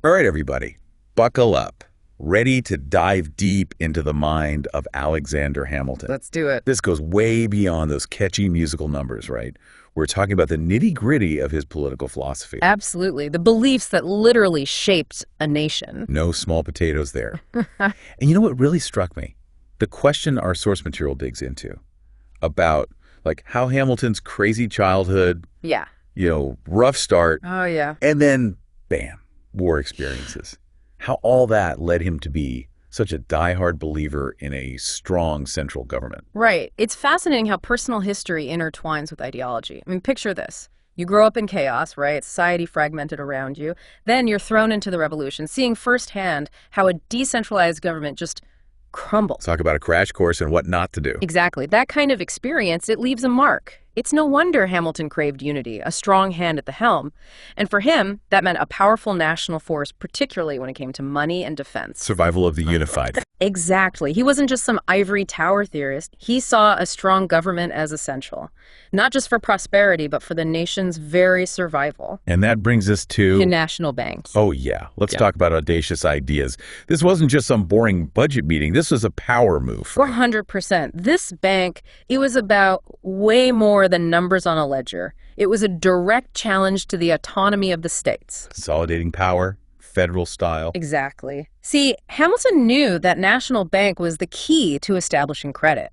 All right, everybody, buckle up. Ready to dive deep into the mind of Alexander Hamilton. Let's do it. This goes way beyond those catchy musical numbers, right? We're talking about the nitty-gritty of his political philosophy. Absolutely. The beliefs that literally shaped a nation. No small potatoes there. And you know what really struck me? The question our source material digs into about like how Hamilton's crazy childhood, Yeah. Rough start, Oh, yeah. and then, bam, war experiences. How all that led him to be such a diehard believer in a strong central government. Right. It's fascinating how personal history intertwines with ideology. I mean, picture this. You grow up in chaos, right? Society fragmented around you. Then you're thrown into the revolution, seeing firsthand how a decentralized government just crumbles. Talk about a crash course in what not to do. Exactly. That kind of experience, it leaves a mark. It's no wonder Hamilton craved unity, a strong hand at the helm. And for him, that meant a powerful national force, particularly when it came to money and defense. Survival of the unified. Exactly. He wasn't just some ivory tower theorist. He saw a strong government as essential, not just for prosperity, but for the nation's very survival. And that brings us to... The national banks. Oh, yeah. Let's talk about audacious ideas. This wasn't just some boring budget meeting. This was a power move. 400%. This bank, it was about way more than numbers on a ledger. It was a direct challenge to the autonomy of the states. Consolidating power, federal style. Exactly. See, Hamilton knew that national bank was the key to establishing credit.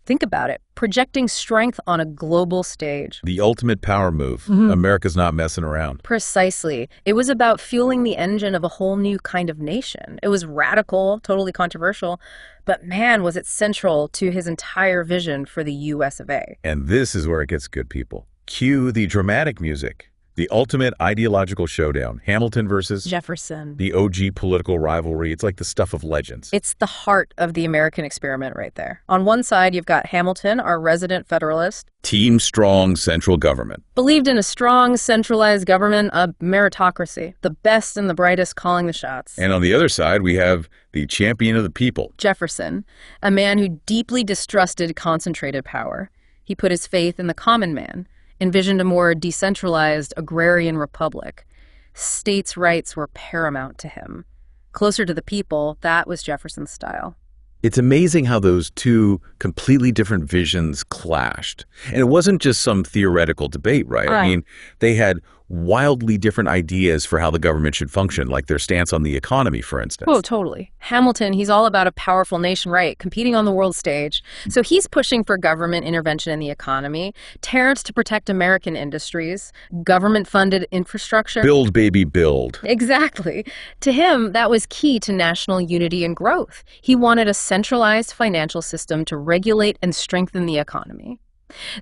Think about it, projecting strength on a global stage. The ultimate power move. America's not messing around. Precisely. It was about fueling the engine of a whole new kind of nation. It was radical, totally controversial, but man, was it central to his entire vision for the US of A. And this is where it gets good, people. Cue the dramatic music. The ultimate ideological showdown. Hamilton versus Jefferson. the OG political rivalry. It's like the stuff of legends. It's the heart of the American experiment right there. On one side, you've got Hamilton, our resident Federalist. Team strong central government. Believed in a strong, centralized government, a meritocracy, the best and the brightest calling the shots. And on the other side, we have the champion of the people. Jefferson, a man who deeply distrusted concentrated power. He put his faith in the common man, envisioned a more decentralized agrarian republic. States' rights were paramount to him. Closer to the people, that was Jefferson's style. It's amazing how those two completely different visions clashed. And it wasn't just some theoretical debate, right? I mean, they had wildly different ideas for how the government should function, like their stance on the economy, for instance. Oh, totally. Hamilton, he's all about a powerful nation, right, competing on the world stage. So he's pushing for government intervention in the economy, tariffs to protect American industries, government-funded infrastructure. Build, baby, build. Exactly. To him, that was key to national unity and growth. He wanted a centralized financial system to regulate and strengthen the economy.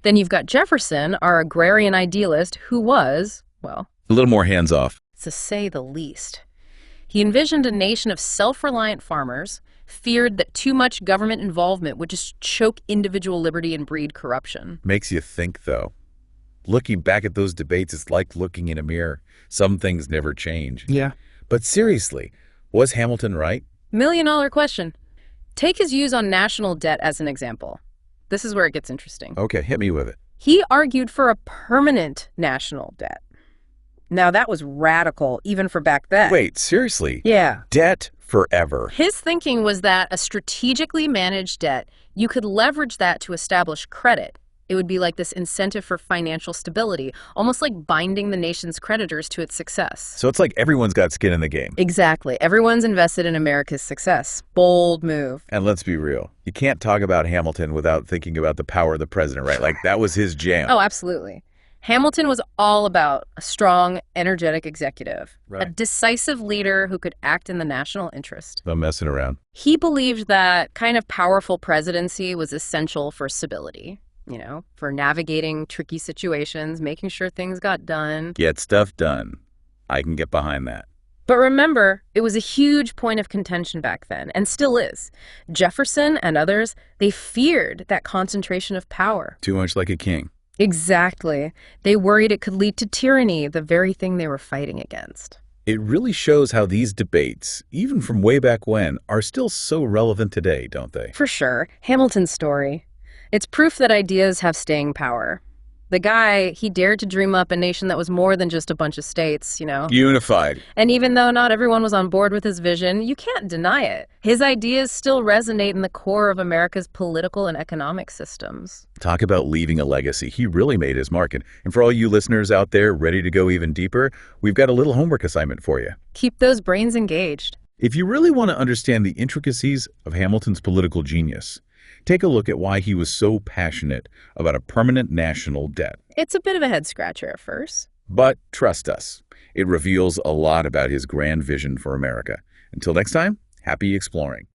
Then you've got Jefferson, our agrarian idealist, who was, well, A little more hands-off. to say the least. He envisioned a nation of self-reliant farmers, feared that too much government involvement would just choke individual liberty and breed corruption. Makes you think, though. Looking back at those debates is like looking in a mirror. Some things never change. Yeah. But seriously, was Hamilton right? Million-dollar question. Take his views on national debt as an example. This is where it gets interesting. Okay, hit me with it. He argued for a permanent national debt. Now, that was radical, even for back then. Wait, seriously? Yeah. Debt forever. His thinking was that a strategically managed debt, you could leverage that to establish credit. It would be like this incentive for financial stability, almost like binding the nation's creditors to its success. So it's like everyone's got skin in the game. Exactly. Everyone's invested in America's success. Bold move. And let's be real. You can't talk about Hamilton without thinking about the power of the president, right? Like, that was his jam. Oh, absolutely. Hamilton was all about a strong, energetic executive, Right. a decisive leader who could act in the national interest. No messing around. He believed that kind of powerful presidency was essential for stability, for navigating tricky situations, making sure things got done. Get stuff done. I can get behind that. But remember, it was a huge point of contention back then, and still is. Jefferson and others, they feared that concentration of power. Too much like a king. Exactly. They worried it could lead to tyranny, the very thing they were fighting against. It really shows how these debates, even from way back when, are still so relevant today, don't they? For sure. Hamilton's story. It's proof that ideas have staying power. The guy, he dared to dream up a nation that was more than just a bunch of states, Unified. And even though not everyone was on board with his vision, you can't deny it. His ideas still resonate in the core of America's political and economic systems. Talk about leaving a legacy. He really made his mark. And for all you listeners out there ready to go even deeper, we've got a little homework assignment for you. Keep those brains engaged. If you really want to understand the intricacies of Hamilton's political genius, take a look at why he was so passionate about a permanent national debt. It's a bit of a head-scratcher at first. But trust us, it reveals a lot about his grand vision for America. Until next time, happy exploring.